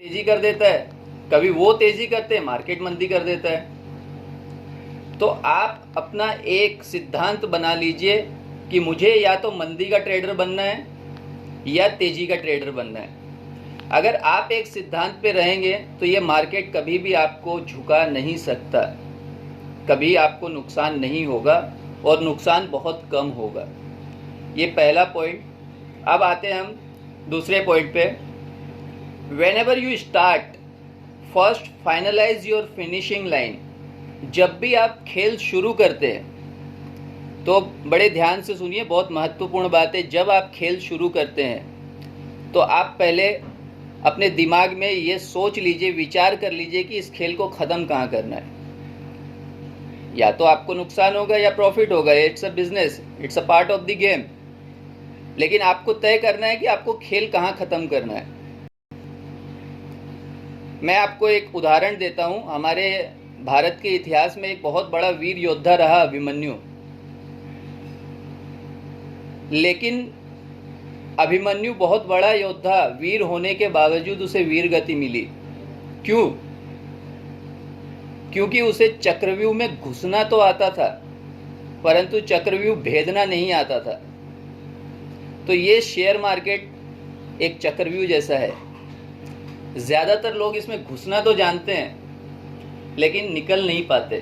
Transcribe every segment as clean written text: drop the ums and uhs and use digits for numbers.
तेजी कर देता है, कभी वो तेजी करते हैं, मार्केट मंदी कर देता है। तो आप अपना एक सिद्धांत बना लीजिए कि मुझे या तो मंदी का ट्रेडर बनना है या तेजी का ट्रेडर बनना है। अगर आप एक सिद्धांत पे रहेंगे तो ये मार्केट कभी भी आपको झुका नहीं सकता, कभी आपको नुकसान नहीं होगा और नुकसान बहुत कम होगा। ये पहला पॉइंट। अब आते हैं हम दूसरे पॉइंट पे। Whenever you start, first finalize your finishing line। जब भी आप खेल शुरू करते हैं तो बड़े ध्यान से सुनिए, बहुत महत्वपूर्ण बात है। जब आप खेल शुरू करते हैं तो आप पहले अपने दिमाग में ये सोच लीजिए, विचार कर लीजिए कि इस खेल को ख़त्म कहाँ करना है। या तो आपको नुकसान होगा या प्रॉफिट होगा, it's a business, it's a part of the game. लेकिन आपको तय करना है कि आपको खेल कहाँ ख़त्म करना है। मैं आपको एक उदाहरण देता हूँ। हमारे भारत के इतिहास में एक बहुत बड़ा वीर योद्धा रहा अभिमन्यु। लेकिन अभिमन्यु बहुत बड़ा योद्धा, वीर होने के बावजूद उसे वीर गति मिली। क्यों? क्योंकि उसे चक्रव्यूह में घुसना तो आता था परंतु चक्रव्यूह भेदना नहीं आता था। तो ये शेयर मार्केट एक चक्रव्यूह जैसा है। ज़्यादातर लोग इसमें घुसना तो जानते हैं लेकिन निकल नहीं पाते।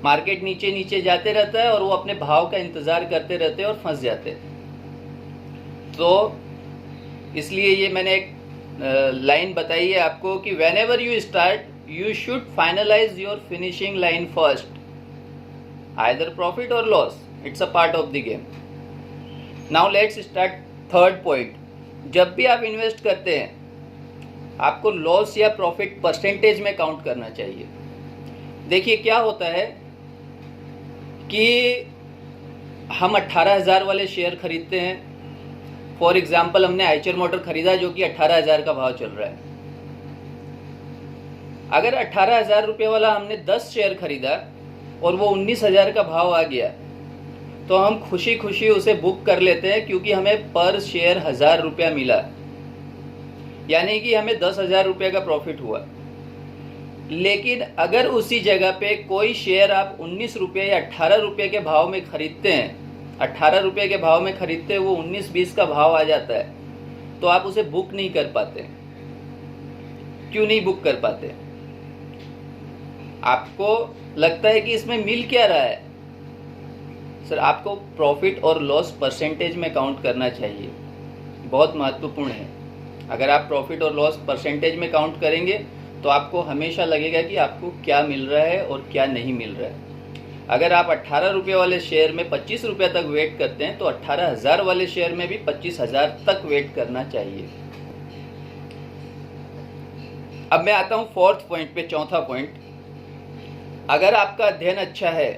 मार्केट नीचे नीचे जाते रहता है और वो अपने भाव का इंतज़ार करते रहते हैं और फंस जाते हैं। तो इसलिए ये मैंने एक लाइन बताई है आपको कि whenever you start, you should finalize your finishing line first, either profit or loss, it's a part of the game। Now let's start third point। जब भी आप इन्वेस्ट करते हैं आपको लॉस या प्रॉफिट परसेंटेज में काउंट करना चाहिए। देखिए क्या होता है कि हम 18,000 वाले शेयर खरीदते हैं। फॉर एग्जांपल हमने आइचर मोटर खरीदा जो कि 18,000 का भाव चल रहा है। अगर 18,000 रुपये वाला हमने 10 शेयर खरीदा और वो 19,000 का भाव आ गया तो हम खुशी खुशी उसे बुक कर लेते हैं क्योंकि हमें पर शेयर 1,000 रुपया मिला, यानी कि हमें 10,000 रुपये का प्रॉफिट हुआ। लेकिन अगर उसी जगह पे कोई शेयर आप 19 रुपये या 18 रुपये के भाव में खरीदते हैं, 18 रुपये के भाव में खरीदते हैं, वो 19-20 का भाव आ जाता है तो आप उसे बुक नहीं कर पाते। क्यों नहीं बुक कर पाते? आपको लगता है कि इसमें मिल क्या रहा है? सर, आपको प्रॉफिट और लॉस परसेंटेज में काउंट करना चाहिए, बहुत महत्वपूर्ण है। अगर आप प्रॉफिट और लॉस परसेंटेज में काउंट करेंगे तो आपको हमेशा लगेगा कि आपको क्या मिल रहा है और क्या नहीं मिल रहा है। अगर आप 18 रुपये वाले शेयर में 25 रुपये तक वेट करते हैं तो 18,000 वाले शेयर में भी 25,000 तक वेट करना चाहिए। अब मैं आता हूं फोर्थ पॉइंट पे, चौथा पॉइंट। अगर आपका अध्ययन अच्छा है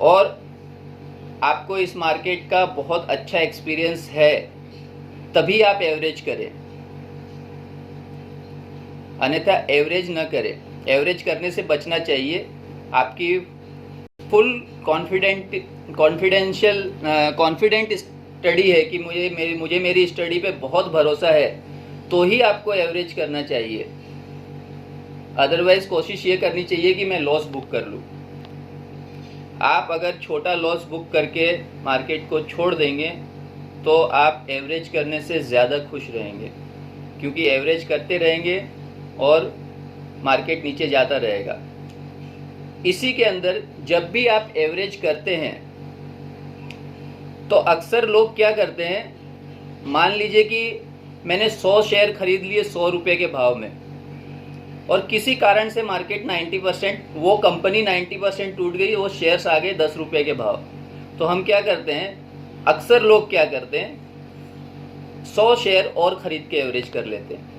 और आपको इस मार्केट का बहुत अच्छा एक्सपीरियंस है तभी आप एवरेज करें, अन्यथा एवरेज न करें। एवरेज करने से बचना चाहिए। आपकी फुल कॉन्फिडेंट स्टडी है कि मुझे मेरी स्टडी पे बहुत भरोसा है तो ही आपको एवरेज करना चाहिए। अदरवाइज कोशिश ये करनी चाहिए कि मैं लॉस बुक कर लूँ। आप अगर छोटा लॉस बुक करके मार्केट को छोड़ देंगे तो आप एवरेज करने से ज़्यादा खुश रहेंगे, क्योंकि एवरेज करते रहेंगे और मार्केट नीचे जाता रहेगा। इसी के अंदर जब भी आप एवरेज करते हैं तो अक्सर लोग क्या करते हैं, मान लीजिए कि मैंने 100 शेयर खरीद लिए 100 रुपये के भाव में और किसी कारण से मार्केट 90%, वो कंपनी 90% टूट गई, वो शेयर्स आ गए 10 रुपये के भाव। तो हम क्या करते हैं, अक्सर लोग क्या करते हैं, 100 शेयर और खरीद के एवरेज कर लेते हैं।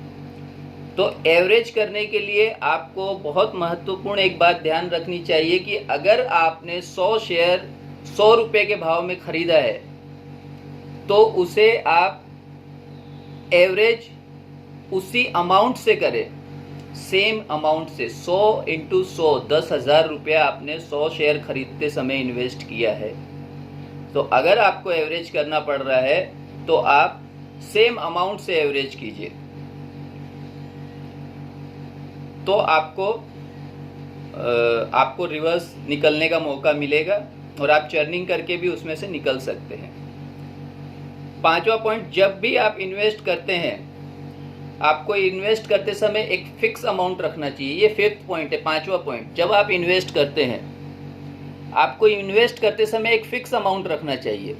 तो एवरेज करने के लिए आपको बहुत महत्वपूर्ण एक बात ध्यान रखनी चाहिए कि अगर आपने 100 शेयर 100 रुपये के भाव में खरीदा है तो उसे आप एवरेज उसी अमाउंट से करें, सेम अमाउंट से। 100 × 100 10,000 रुपया आपने 100 शेयर खरीदते समय इन्वेस्ट किया है। तो अगर आपको एवरेज करना पड़ रहा है तो आप सेम अमाउंट से एवरेज कीजिए। तो आपको रिवर्स निकलने का मौका मिलेगा और आप चर्निंग करके भी उसमें से निकल सकते हैं। पांचवा पॉइंट, जब भी आप इन्वेस्ट करते हैं आपको इन्वेस्ट करते समय एक फिक्स अमाउंट रखना चाहिए। ये फिफ्थ पॉइंट है, पांचवा पॉइंट। जब आप इन्वेस्ट करते हैं आपको इन्वेस्ट करते समय एक फिक्स अमाउंट रखना चाहिए।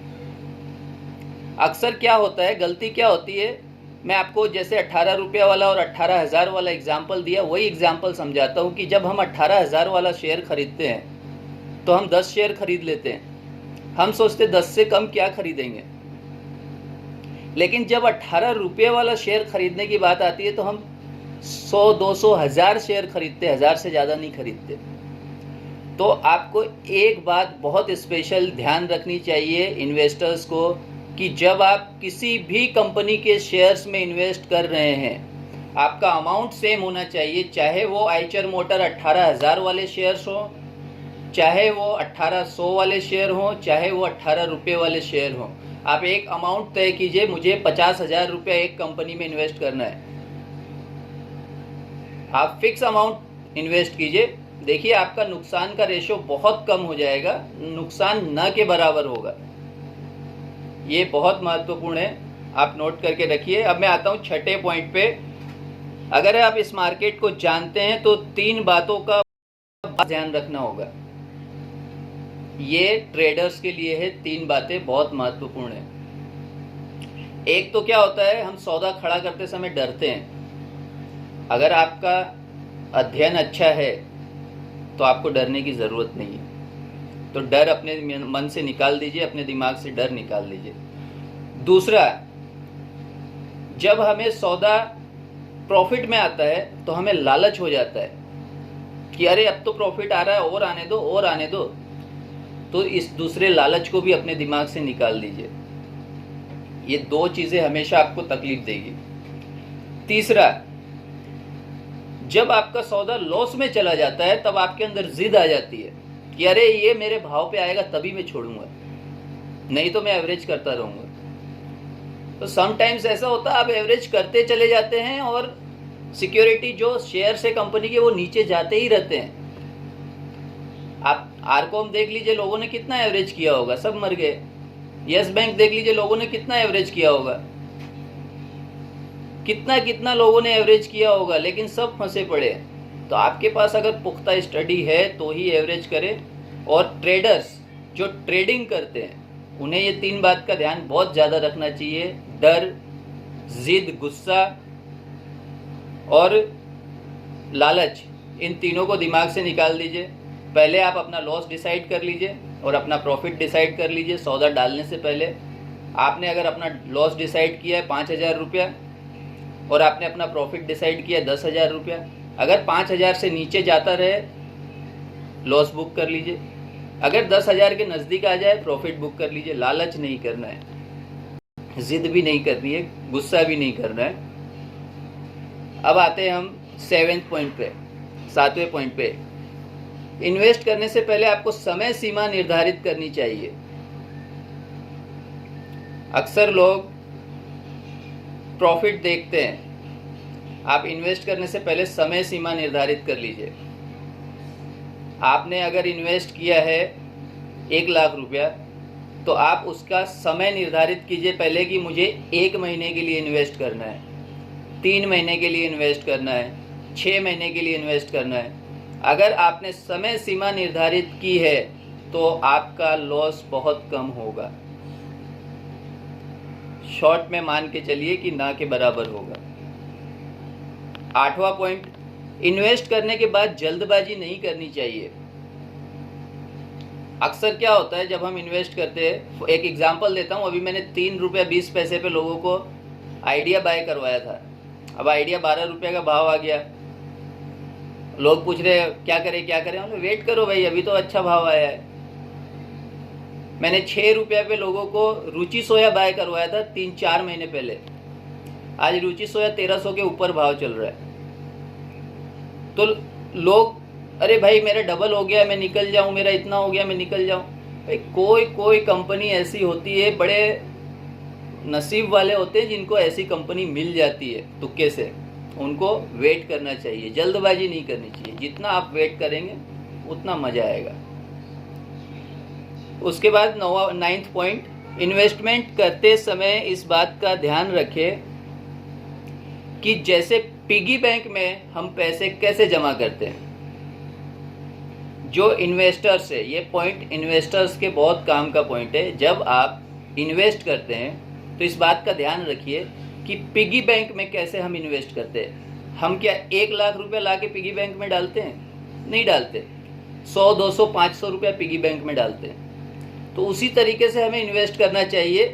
अक्सर क्या होता है, गलती क्या होती है, मैं आपको जैसे 18 रुपया वाला और 18,000 वाला एग्जाम्पल दिया, वही एग्जाम्पल समझाता हूँ कि जब हम 18,000 वाला शेयर खरीदते हैं तो हम 10 शेयर खरीद लेते हैं। हम सोचते 10 से कम क्या खरीदेंगे, लेकिन जब 18 रुपये वाला शेयर खरीदने की बात आती है तो हम 100, 200, 1000 शेयर खरीदते, 1000 से ज़्यादा नहीं खरीदते। तो आपको एक बात बहुत स्पेशल ध्यान रखनी चाहिए इन्वेस्टर्स को, कि जब आप किसी भी कंपनी के शेयर्स में इन्वेस्ट कर रहे हैं आपका अमाउंट सेम होना चाहिए। चाहे वो आइचर मोटर 18,000 वाले शेयर्स हों, चाहे वो 1800 वाले शेयर हों, चाहे वो 18 रुपये वाले शेयर हों, आप एक अमाउंट तय कीजिए, मुझे 50,000 रुपया एक कंपनी में इन्वेस्ट करना है। आप फिक्स अमाउंट इन्वेस्ट कीजिए, देखिए आपका नुकसान का रेशो बहुत कम हो जाएगा, नुकसान न के बराबर होगा। ये बहुत महत्वपूर्ण है, आप नोट करके रखिए। अब मैं आता हूँ छठे पॉइंट पे। अगर आप इस मार्केट को जानते हैं तो 3 बातों का ध्यान रखना होगा। ये ट्रेडर्स के लिए है, 3 बातें बहुत महत्वपूर्ण है। एक तो क्या होता है, हम सौदा खड़ा करते समय डरते हैं। अगर आपका अध्ययन अच्छा है तो आपको डरने की ज़रूरत नहीं है। तो डर अपने मन से निकाल दीजिए, अपने दिमाग से डर निकाल दीजिए। दूसरा, जब हमें सौदा प्रॉफिट में आता है तो हमें लालच हो जाता है कि अरे अब तो प्रॉफिट आ रहा है, और आने दो और आने दो। तो इस दूसरे लालच को भी अपने दिमाग से निकाल दीजिए। ये 2 चीज़ें हमेशा आपको तकलीफ देगी। तीसरा, जब आपका सौदा लॉस में चला जाता है तब आपके अंदर जिद आ जाती है कि अरे ये मेरे भाव पे आएगा तभी मैं छोड़ूंगा, नहीं तो मैं एवरेज करता रहूंगा। तो समटाइम्स ऐसा होता है, आप एवरेज करते चले जाते हैं और सिक्योरिटी जो शेयर है कंपनी के वो नीचे जाते ही रहते हैं। आप आरकॉम देख लीजिए, लोगों ने कितना एवरेज किया होगा, सब मर गए। यस बैंक देख लीजिए, लोगों ने कितना एवरेज किया होगा, कितना लोगों ने एवरेज किया होगा, लेकिन सब फंसे पड़े। तो आपके पास अगर पुख्ता स्टडी है तो ही एवरेज करें। और ट्रेडर्स जो ट्रेडिंग करते हैं उन्हें ये 3 बात का ध्यान बहुत ज़्यादा रखना चाहिए। डर, जिद, गुस्सा और लालच, इन तीनों को दिमाग से निकाल दीजिए। पहले आप अपना लॉस डिसाइड कर लीजिए और अपना प्रॉफिट डिसाइड कर लीजिए। सौदा डालने से पहले आपने अगर अपना लॉस डिसाइड किया है 5,000 रुपया और आपने अपना प्रॉफिट डिसाइड किया 10,000 रुपया, अगर 5,000 से नीचे जाता रहे लॉस बुक कर लीजिए, अगर 10,000 के नज़दीक आ जाए प्रॉफिट बुक कर लीजिए। लालच नहीं करना है, जिद भी नहीं करनी है, गुस्सा भी नहीं करना है। अब आते हैं हम 7वें पॉइंट पे, 7वें पॉइंट पे। इन्वेस्ट करने से पहले आपको समय सीमा निर्धारित करनी चाहिए। अक्सर लोग प्रॉफिट देखते हैं, आप इन्वेस्ट करने से पहले समय सीमा निर्धारित कर लीजिए। आपने अगर इन्वेस्ट किया है 1 लाख रुपया तो आप उसका समय निर्धारित कीजिए पहले कि मुझे 1 महीने के लिए इन्वेस्ट करना है, 3 महीने के लिए इन्वेस्ट करना है, 6 महीने के लिए इन्वेस्ट करना है। अगर आपने समय सीमा निर्धारित की है तो आपका लॉस बहुत कम होगा। शॉर्ट में मान के चलिए कि ना के बराबर होगा। 8वां पॉइंट, इन्वेस्ट करने के बाद जल्दबाजी नहीं करनी चाहिए। अक्सर क्या होता है जब हम इन्वेस्ट करते हैं, एक एग्जांपल देता हूँ, अभी मैंने 3 रुपये 20 पैसे पे लोगों को आइडिया बाय करवाया था। अब आइडिया 12 रुपये का भाव आ गया, लोग पूछ रहे क्या करें, हमने वेट करो भाई, अभी तो अच्छा भाव आया है। मैंने 6 रुपये पे लोगों को रुचि सोया बाय करवाया था 3-4 महीने पहले। आज रुचि सोया 1300 के ऊपर भाव चल रहा है। तो लोग अरे भाई मेरा डबल हो गया मैं निकल जाऊं, मेरा इतना हो गया मैं निकल जाऊं। भाई कोई कंपनी ऐसी होती है, बड़े नसीब वाले होते हैं जिनको ऐसी कंपनी मिल जाती है तुक्के से। उनको वेट करना चाहिए, जल्दबाजी नहीं करनी चाहिए। जितना आप वेट करेंगे उतना मज़ा आएगा। उसके बाद 9वां पॉइंट, इन्वेस्टमेंट करते समय इस बात का ध्यान रखें कि जैसे पिगी बैंक में हम पैसे कैसे जमा करते हैं, जो इन्वेस्टर्स है, ये पॉइंट इन्वेस्टर्स के बहुत काम का पॉइंट है। जब आप इन्वेस्ट करते हैं तो इस बात का ध्यान रखिए कि पिगी बैंक में कैसे हम इन्वेस्ट करते हैं। हम क्या 1 लाख रुपए ला के पिगी बैंक में डालते हैं? नहीं डालते। 100, 200, 500 रुपया पिगी बैंक में डालते हैं। तो उसी तरीके से हमें इन्वेस्ट करना चाहिए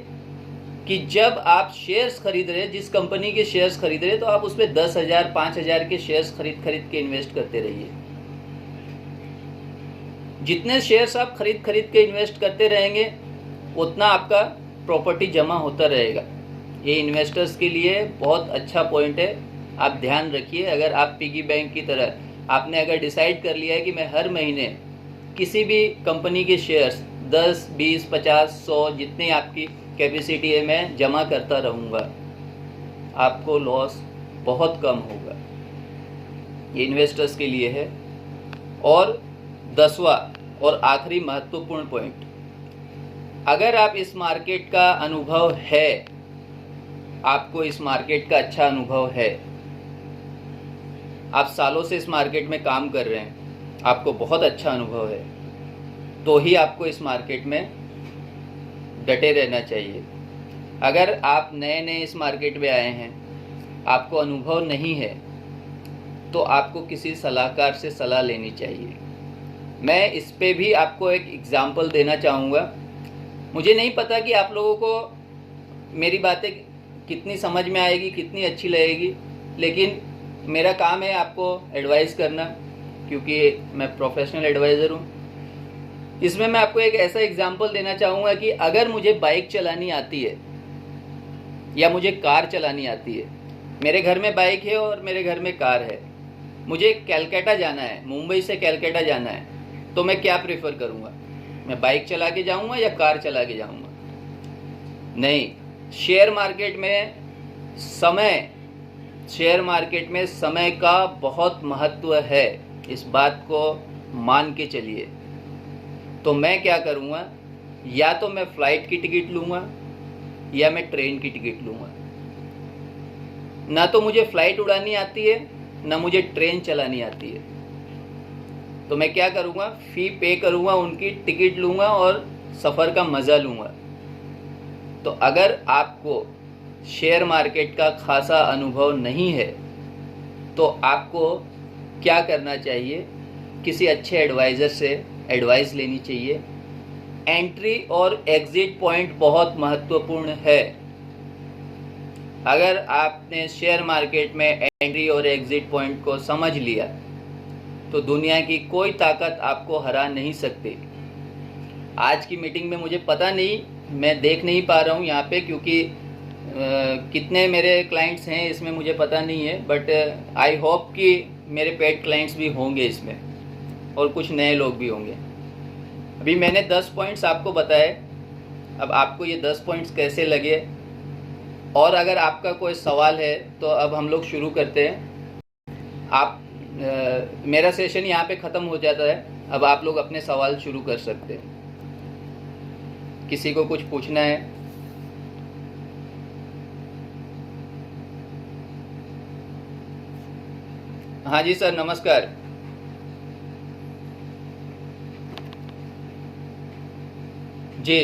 कि जब आप शेयर्स खरीद रहे हैं, जिस कंपनी के शेयर्स खरीद रहे हैं, तो आप उसमें 10,000, 5,000 के शेयर्स खरीद के इन्वेस्ट करते रहिए। जितने शेयर्स आप खरीद के इन्वेस्ट करते रहेंगे उतना आपका प्रॉपर्टी जमा होता रहेगा। ये इन्वेस्टर्स के लिए बहुत अच्छा पॉइंट है, आप ध्यान रखिए। अगर आप पिगी बैंक की तरह आपने अगर डिसाइड कर लिया है कि मैं हर महीने किसी भी कंपनी के शेयर्स 10, 20, 50, 100 जितनी आपकी कैपेसिटी है मैं जमा करता रहूँगा, आपको लॉस बहुत कम होगा। ये इन्वेस्टर्स के लिए है। और 10वां और आखिरी महत्वपूर्ण पॉइंट, अगर आप इस मार्केट का अनुभव है, आपको इस मार्केट का अच्छा अनुभव है, आप सालों से इस मार्केट में काम कर रहे हैं, आपको बहुत अच्छा अनुभव है, तो ही आपको इस मार्केट में डटे रहना चाहिए। अगर आप नए इस मार्केट में आए हैं, आपको अनुभव नहीं है, तो आपको किसी सलाहकार से सलाह लेनी चाहिए। मैं इस पे भी आपको एक एग्जाम्पल देना चाहूँगा। मुझे नहीं पता कि आप लोगों को मेरी बातें कितनी समझ में आएगी, कितनी अच्छी लगेगी, लेकिन मेरा काम है आपको एडवाइस करना, क्योंकि मैं प्रोफेशनल एडवाइज़र हूँ। इसमें मैं आपको एक ऐसा एग्जाम्पल देना चाहूँगा कि अगर मुझे बाइक चलानी आती है या मुझे कार चलानी आती है, मेरे घर में बाइक है और मेरे घर में कार है, मुझे कैलकाटा जाना है, मुंबई से कैलकाटा जाना है, तो मैं क्या प्रेफर करूँगा? मैं बाइक चला के जाऊँगा या कार चला के जाऊँगा? नहीं, शेयर मार्केट में समय का बहुत महत्व है, इस बात को मान के चलिए। तो मैं क्या करूँगा, या तो मैं फ़्लाइट की टिकट लूँगा या मैं ट्रेन की टिकट लूँगा। ना तो मुझे फ़्लाइट उड़ानी आती है, ना मुझे ट्रेन चलानी आती है, तो मैं क्या करूँगा, फ़ी पे करूँगा, उनकी टिकट लूँगा और सफ़र का मज़ा लूँगा। तो अगर आपको शेयर मार्केट का खासा अनुभव नहीं है, तो आपको क्या करना चाहिए, किसी अच्छे एडवाइज़र से एडवाइस लेनी चाहिए। एंट्री और एग्ज़िट पॉइंट बहुत महत्वपूर्ण है। अगर आपने शेयर मार्केट में एंट्री और एग्ज़िट पॉइंट को समझ लिया, तो दुनिया की कोई ताकत आपको हरा नहीं सकती। आज की मीटिंग में मुझे पता नहीं, मैं देख नहीं पा रहा हूँ यहाँ पे, क्योंकि कितने मेरे क्लाइंट्स हैं इसमें मुझे पता नहीं है, बट आई होप कि मेरे पेड क्लाइंट्स भी होंगे इसमें और कुछ नए लोग भी होंगे। अभी मैंने 10 पॉइंट्स आपको बताए, अब आपको ये 10 पॉइंट्स कैसे लगे, और अगर आपका कोई सवाल है तो अब हम लोग शुरू करते हैं। आप मेरा सेशन यहाँ पे ख़त्म हो जाता है, अब आप लोग अपने सवाल शुरू कर सकते हैं। किसी को कुछ पूछना है? हाँ जी सर, नमस्कार। जी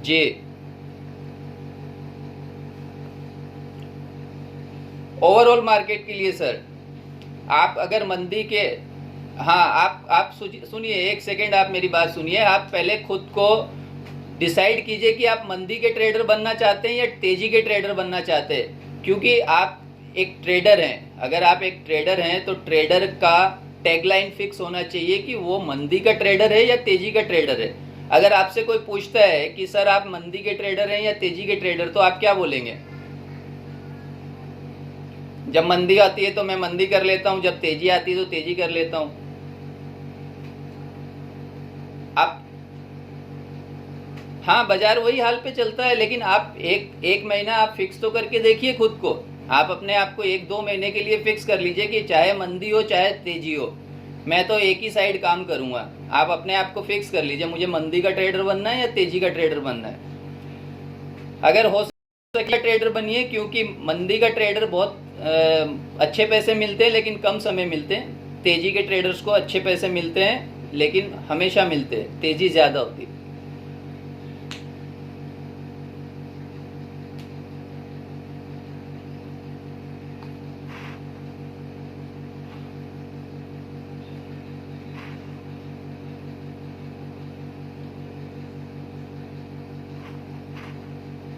जी, ओवरऑल मार्केट के लिए सर, आप अगर मंदी के, हाँ आप सुनिए, एक सेकेंड आप मेरी बात सुनिए। आप पहले खुद को डिसाइड कीजिए कि आप मंदी के ट्रेडर बनना चाहते हैं या तेजी के ट्रेडर बनना चाहते हैं, क्योंकि आप एक ट्रेडर हैं। अगर आप एक ट्रेडर हैं तो ट्रेडर का टैगलाइन फिक्स होना चाहिए कि वो मंदी का ट्रेडर है या तेजी का ट्रेडर है। अगर आपसे कोई पूछता है कि सर आप मंदी के ट्रेडर हैं या तेजी के ट्रेडर, तो आप क्या बोलेंगे? जब मंदी आती है तो मैं मंदी कर लेता हूं, जब तेजी आती है तो तेजी कर लेता हूं। हाँ, बाजार वही हाल पे चलता है, लेकिन आप एक महीना आप फिक्स तो करके देखिए खुद को। आप अपने आप को 1-2 महीने के लिए फिक्स कर लीजिए कि चाहे मंदी हो चाहे तेजी हो, मैं तो एक ही साइड काम करूंगा। आप अपने आप को फिक्स कर लीजिए, मुझे मंदी का ट्रेडर बनना है या तेजी का ट्रेडर बनना है। अगर हो सके ट्रेडर बनिए, क्योंकि मंदी का ट्रेडर बहुत अच्छे पैसे मिलते हैं लेकिन कम समय मिलते हैं। तेजी के ट्रेडर्स को अच्छे पैसे मिलते हैं लेकिन हमेशा मिलते हैं, तेजी ज़्यादा होती है।